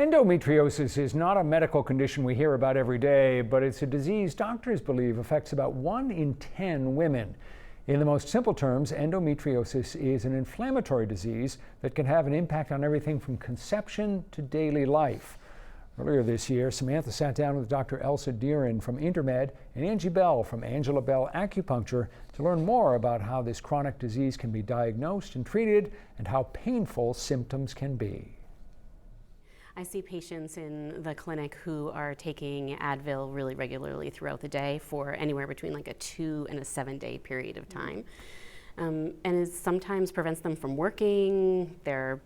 Endometriosis is not a medical condition we hear about every day, but it's a disease doctors believe affects about 1 in 10 women. In the most simple terms, endometriosis is an inflammatory disease that can have an impact on everything from conception to daily life. Earlier this year, Samantha sat down with Dr. Elsa Deeren from Intermed and Angie Bell from Angela Bell Acupuncture to learn more about how this chronic disease can be diagnosed and treated and how painful symptoms can be. I see patients in the clinic who are taking Advil really regularly throughout the day for anywhere between like a 2 and a 7 day period of time. And it sometimes prevents them from working. They're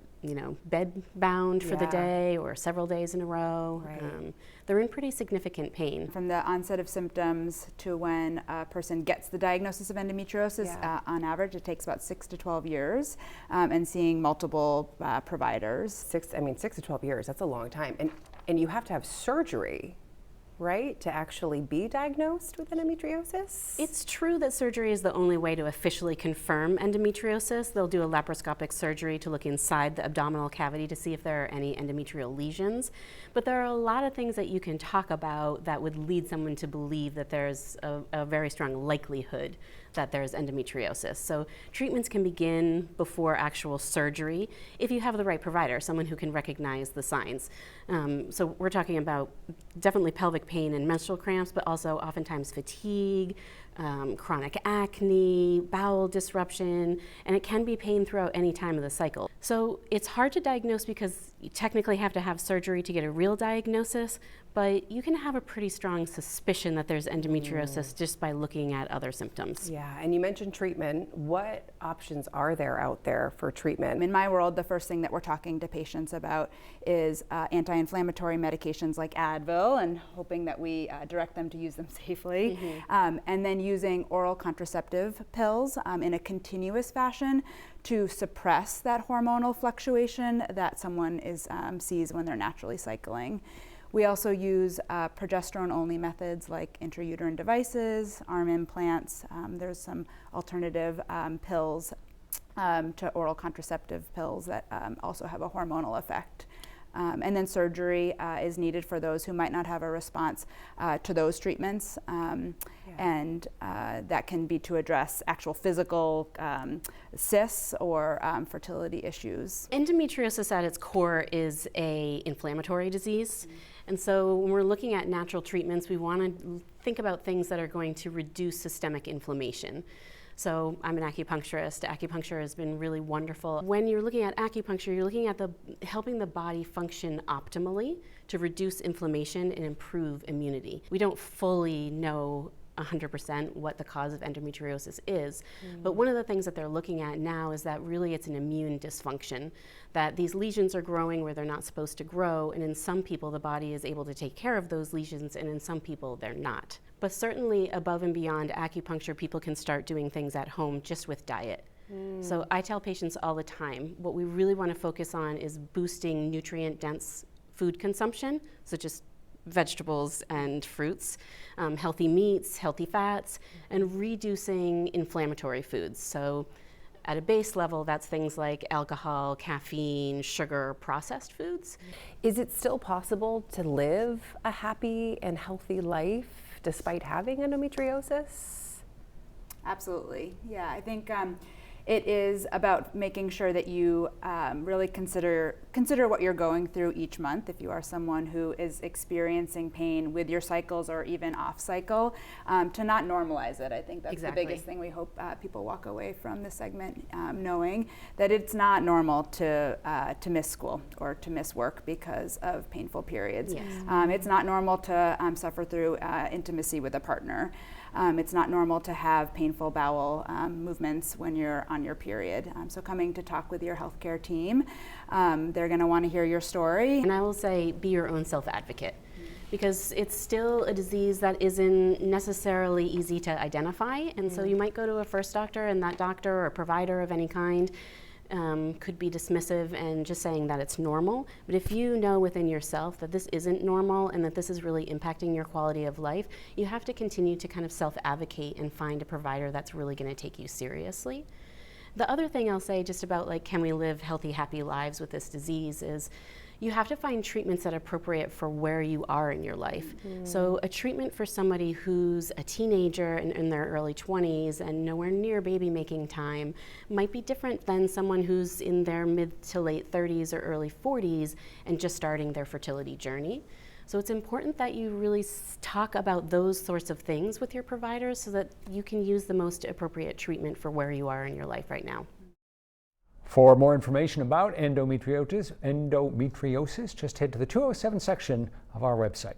bed bound for the day or several days in a row. Right. They're in pretty significant pain. From the onset of symptoms to when a person gets the diagnosis of endometriosis, on average it takes about 6 to 12 years, and seeing multiple providers. 6 to 12 years, that's a long time. And you have to have surgery, right, to actually be diagnosed with endometriosis? It's true that surgery is the only way to officially confirm endometriosis. They'll do a laparoscopic surgery to look inside the abdominal cavity to see if there are any endometrial lesions. But there are a lot of things that you can talk about that would lead someone to believe that there's a very strong likelihood that there's endometriosis. So treatments can begin before actual surgery if you have the right provider, someone who can recognize the signs. So we're talking about definitely pelvic pain and menstrual cramps, but also oftentimes fatigue, chronic acne, bowel disruption, and it can be pain throughout any time of the cycle. So it's hard to diagnose because you technically have to have surgery to get a real diagnosis, but you can have a pretty strong suspicion that there's endometriosis just by looking at other symptoms. Yeah, and you mentioned treatment. What options are there out there for treatment? In my world, the first thing that we're talking to patients about is anti-inflammatory medications like Advil, and hoping that we direct them to use them safely. And then using oral contraceptive pills in a continuous fashion to suppress that hormonal fluctuation that someone sees when they're naturally cycling. We also use progesterone-only methods like intrauterine devices, arm implants. There's some alternative pills to oral contraceptive pills that also have a hormonal effect. And then surgery is needed for those who might not have a response to those treatments. And that can be to address actual physical cysts or fertility issues. Endometriosis at its core is an inflammatory disease. And so when we're looking at natural treatments, we want to think about things that are going to reduce systemic inflammation. So I'm an acupuncturist. Acupuncture has been really wonderful. When you're looking at acupuncture, you're looking at helping the body function optimally to reduce inflammation and improve immunity. We don't fully know 100% what the cause of endometriosis is. But one of the things that they're looking at now is that really it's an immune dysfunction, that these lesions are growing where they're not supposed to grow, and in some people the body is able to take care of those lesions, and in some people they're not. But certainly above and beyond acupuncture, people can start doing things at home just with diet. So I tell patients all the time, what we really want to focus on is boosting nutrient-dense food consumption, such as vegetables and fruits, healthy meats, healthy fats, and reducing inflammatory foods. So at a base level, that's things like alcohol, caffeine, sugar, processed foods. Is it still possible to live a happy and healthy life despite having endometriosis? Absolutely. Yeah, I think it is about making sure that you really consider what you're going through each month. If you are someone who is experiencing pain with your cycles or even off cycle, to not normalize it. I think that's the biggest thing. We hope people walk away from this segment knowing that it's not normal to miss school or to miss work because of painful periods. It's not normal to suffer through intimacy with a partner. It's not normal to have painful bowel movements when you're on your period. So coming to talk with your healthcare team, they're going to want to hear your story. And I will say, be your own self-advocate, because it's still a disease that isn't necessarily easy to identify. And so you might go to a first doctor, and that doctor or provider of any kind could be dismissive and just saying that it's normal. But if you know within yourself that this isn't normal and that this is really impacting your quality of life, you have to continue to kind of self-advocate and find a provider that's really going to take you seriously. The other thing I'll say just about, like, can we live healthy, happy lives with this disease is, you have to find treatments that are appropriate for where you are in your life. So a treatment for somebody who's a teenager and in their early 20s and nowhere near baby making time might be different than someone who's in their mid to late 30s or early 40s and just starting their fertility journey. So it's important that you really talk about those sorts of things with your providers so that you can use the most appropriate treatment for where you are in your life right now. For more information about endometriosis, just head to the 207 section of our website.